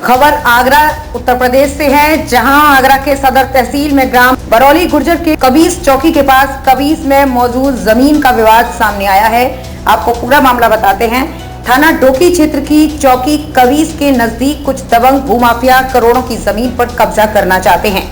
खबर आगरा उत्तर प्रदेश से है, जहां आगरा के सदर तहसील में ग्राम बरौली गुर्जर के कबीस चौकी के पास कबीस में मौजूद जमीन का विवाद सामने आया है। आपको पूरा मामला बताते हैं। थाना डोकी क्षेत्र की चौकी कबीस के नजदीक कुछ दबंग भूमाफिया करोड़ों की जमीन पर कब्जा करना चाहते हैं।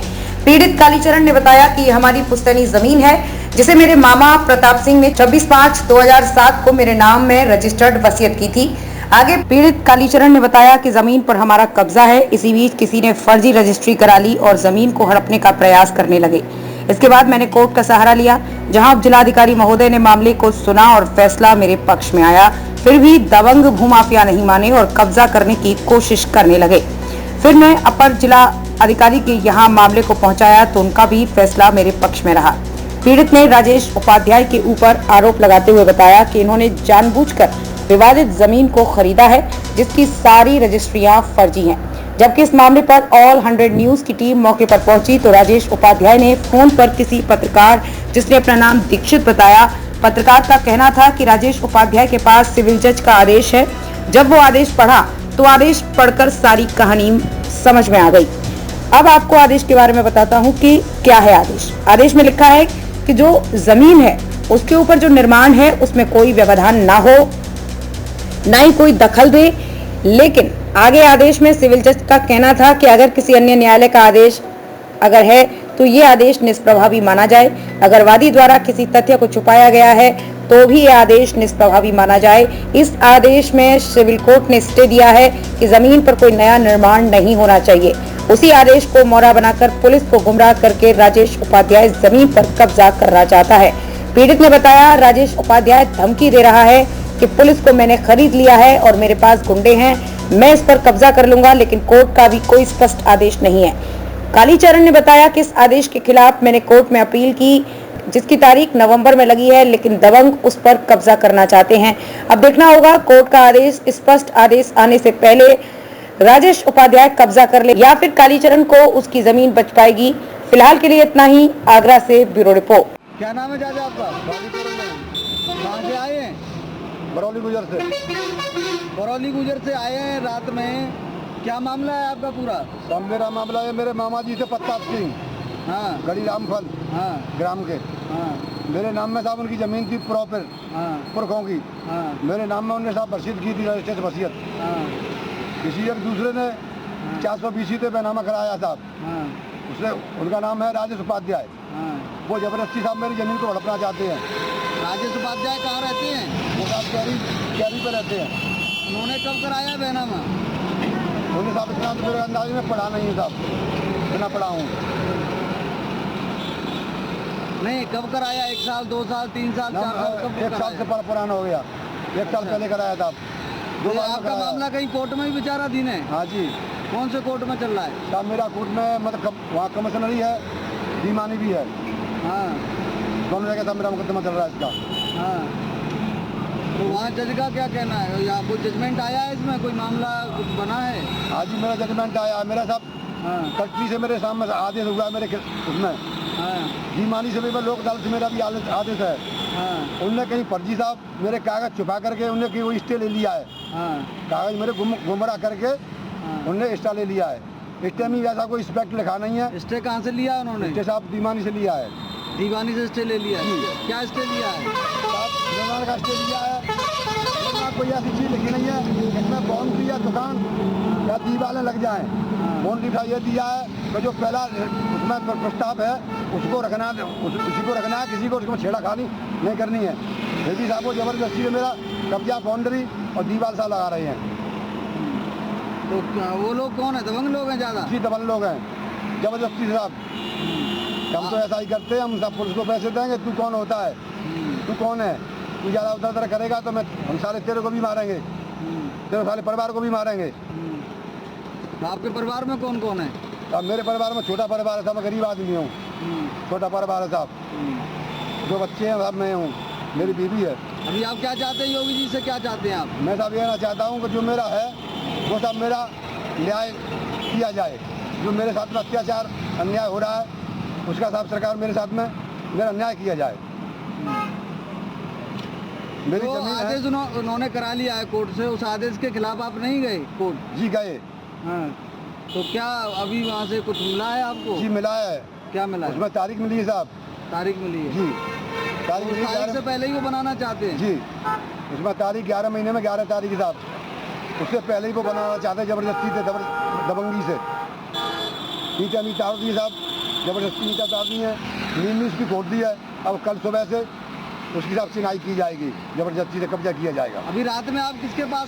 पीड़ित कालीचरण ने बताया कि यह हमारी पुश्तैनी जमीन है, जिसे मेरे मामा प्रताप सिंह ने 26/5/2007 को मेरे नाम में रजिस्टर्ड वसीयत की थी। आगे पीड़ित कालीचरण ने बताया कि जमीन पर हमारा कब्जा है। इसी बीच किसी ने फर्जी रजिस्ट्री करा ली और जमीन को हड़पने का प्रयास करने लगे। इसके बाद मैंने कोर्ट का सहारा लिया, जहां अब जिलाधिकारी महोदय ने मामले को सुना और फैसला मेरे पक्ष में आया। फिर भी दबंग भूमाफिया नहीं माने और कब्जा करने की कोशिश करने लगे। फिर मैं अपर जिला अधिकारी के यहाँ मामले को पहुँचाया तो उनका भी फैसला मेरे पक्ष में रहा। पीड़ित ने राजेश उपाध्याय के ऊपर आरोप लगाते हुए बताया कि इन्होंने जानबूझकर विवादित जमीन को खरीदा है, जिसकी सारी रजिस्ट्रियां फर्जी हैं। जबकि इस मामले पर ऑल 100 न्यूज की टीम मौके पर पहुंची तो राजेश उपाध्याय ने फोन पर किसी पत्रकार, जिसने अपना नाम दीक्षित बताया, पत्रकार का कहना था कि राजेश उपाध्याय के पास सिविल जज का आदेश है। जब वो आदेश पढ़ा तो आदेश पढ़कर सारी कहानी समझ में आ गई। अब आपको आदेश के बारे में बताता हूँ कि क्या है आदेश। आदेश में लिखा है कि जो जमीन है उसके ऊपर जो निर्माण है उसमें कोई व्यवधान ना हो, ना ही कोई दखल दे। लेकिन आगे आदेश में सिविल जज का कहना था कि अगर किसी अन्य न्यायालय का आदेश अगर है तो ये आदेश निष्प्रभावी माना जाए। अगर वादी द्वारा किसी तथ्य को छुपाया गया है तो भी ये आदेश निष्प्रभावी माना जाए। इस आदेश में सिविल कोर्ट ने स्टे दिया है कि जमीन पर कोई नया निर्माण नहीं होना चाहिए। उसी आदेश को मोहरा बनाकर पुलिस को गुमराह करके राजेश उपाध्याय जमीन पर कब्जा करना चाहता है। पीड़ित ने बताया, राजेश उपाध्याय धमकी दे रहा है कि पुलिस को मैंने खरीद लिया है और मेरे पास गुंडे हैं, मैं इस पर कब्जा कर लूंगा, लेकिन कोर्ट का भी कोई स्पष्ट आदेश नहीं है। कालीचरण ने बताया कि इस आदेश के खिलाफ मैंने कोर्ट में अपील की, जिसकी तारीख नवंबर में लगी है, लेकिन दबंग उस पर कब्जा करना चाहते हैं। अब देखना होगा कोर्ट का आदेश, स्पष्ट आदेश आने से पहले राजेश उपाध्याय कब्जा कर ले या फिर कालीचरण को उसकी जमीन बच पाएगी। फिलहाल के लिए इतना ही। आगरा से ब्यूरो रिपोर्ट। क्या नाम है चाचा आपका? कहाँ से आए हैं? बरौली गुजर से। बरौली गुजर से आए हैं रात में। क्या मामला है आपका पूरा? सब मेरा मामला है, मेरे मामा जी थे प्रताप सिंह, हाँ, गढ़ी रामफल, हाँ, ग्राम के। हाँ, मेरे नाम में साहब उनकी ज़मीन थी प्रॉपर, हाँ, पुरखों की। हाँ, मेरे नाम में उन्होंने साहब वसीयत की थी, रजिस्टर्ड वसीयत। हाँ, किसी एक दूसरे ने 420 पे बैनामा कराया साहब, हाँ, उसने, उनका नाम है राजेश उपाध्याय। हाँ। वो ज़बरदस्ती साहब मेरी ज़मीन को हड़पना चाहते हैं। राजेश उपाध्याय कहाँ रहते हैं? वो साहब कैरी पे रहते हैं। उन्होंने कब कराया बैनामा? उन्हें साहब इतना तो मेरे अंदाज में पढ़ा नहीं है साहब, इतना पढ़ा हूँ। नहीं, कब कराया? 1 साल, 2 साल, 3 साल, 4 साल? कब 1 साल से पुराना हो गया। 1 साल पहले कराया था। तो आपका मामला कहीं कोर्ट में ही विचाराधीन है? हाँ जी। कौन से कोर्ट में चल रहा है? साहब मेरा कोर्ट में मतलब वहाँ कमिश्नरी है, दीवानी भी है, हाँ, दोनों जगह साहब मेरा मुकदमा चल रहा है इसका। हाँ। तो वहाँ जज का क्या कहना है? या कोई जजमेंट आया है इसमें? कोई मामला कुछ बना है? हाँ जी, मेरा जजमेंट आया मेरा साहब। हाँ, कलेक्ट्री से मेरे सामने आदेश हुआ है, मेरे उसमें हाँ, दीवानी से भी लोक अदालत से मेरा भी आदेश है। हाँ, उनने कहीं फर्जी साहब मेरे कागज छुपा करके उनने कहीं वो स्टे ले लिया है। हाँ, कागज मेरे गुमराह करके उनने स्टे ले लिया है। स्टे में ऐसा कोई इंस्पेक्ट लिखा नहीं है। स्टे कहाँ से लिया उन्होंने? स्टे साहब दीवानी से लिया है। दीवानी से स्टे ले लिया है? क्या स्टे लिया है? निर्माण का स्टे लिया है, लेकिन कोई ऐसी चीज़ लिखी नहीं है इसमें बाउंड्री या दुकान या दीवारें लग जाएं। बाउंड्री का ये दिया है कि जो पहला उसमें प्रस्ताव है उसको रखना, उसी को रखना है, किसी को उसको छेड़ाखानी नहीं करनी है। फिर भी साहब वो ज़बरदस्ती से मेरा कब्जा बाउंड्री और दीवार सा लगा रहे हैं। तो वो लोग कौन है? दबंग लोग हैं ज़्यादा? जी, दबंग लोग हैं ज़बरदस्ती से साहब। हम तो ऐसा ही करते हैं, हम सब पुलिस को पैसे देंगे, तू कौन होता है, तू कौन है, तू ज़्यादा उधर करेगा तो हम सारे तेरे को भी मारेंगे, तेरे सारे परिवार को भी मारेंगे। तो आपके परिवार में कौन कौन है? अब मेरे परिवार में छोटा परिवार है साहब, मैं गरीब आदमी हूँ, छोटा परिवार है साहब। 2 बच्चे हैं साहब, मैं हूँ, मेरी बीवी है। अभी आप क्या चाहते हैं? योगी जी से क्या चाहते हैं आप? मैं साहब ये कहना चाहता हूँ कि जो मेरा है वो साहब मेरा न्याय किया जाए। जो मेरे साथ में अत्याचार अन्याय हो रहा है उसका साहब सरकार मेरे साथ में मेरा न्याय किया जाए। मेरी तो जमीन आदेश है। उन्होंने करा लिया है कोर्ट से, उस आदेश के खिलाफ आप नहीं गए कोर्ट? जी गए, हाँ, तो क्या अभी वहाँ से कुछ मिला है आपको? जी मिला है, क्या मिला है? उसमें तारीख मिली है साहब। तारीख मिली है? जी तारीख उस मिली तारीख से पहले ही वो बनाना चाहते हैं? जी, उसमें तारीख 11 महीने में 11 तारीख साहब, उससे पहले ही वो बनाना चाहते हैं जबरदस्ती से, दबंगी से। नीचे नीचे उतार दी साहब, जबरदस्ती नीचे उतार दी है, नींद उसकी खोल दी है। अब कल सुबह से उसकी साहब चिनाई की जाएगी, जबरदस्ती से कब्जा किया जाएगा। अभी रात में आप किसके पास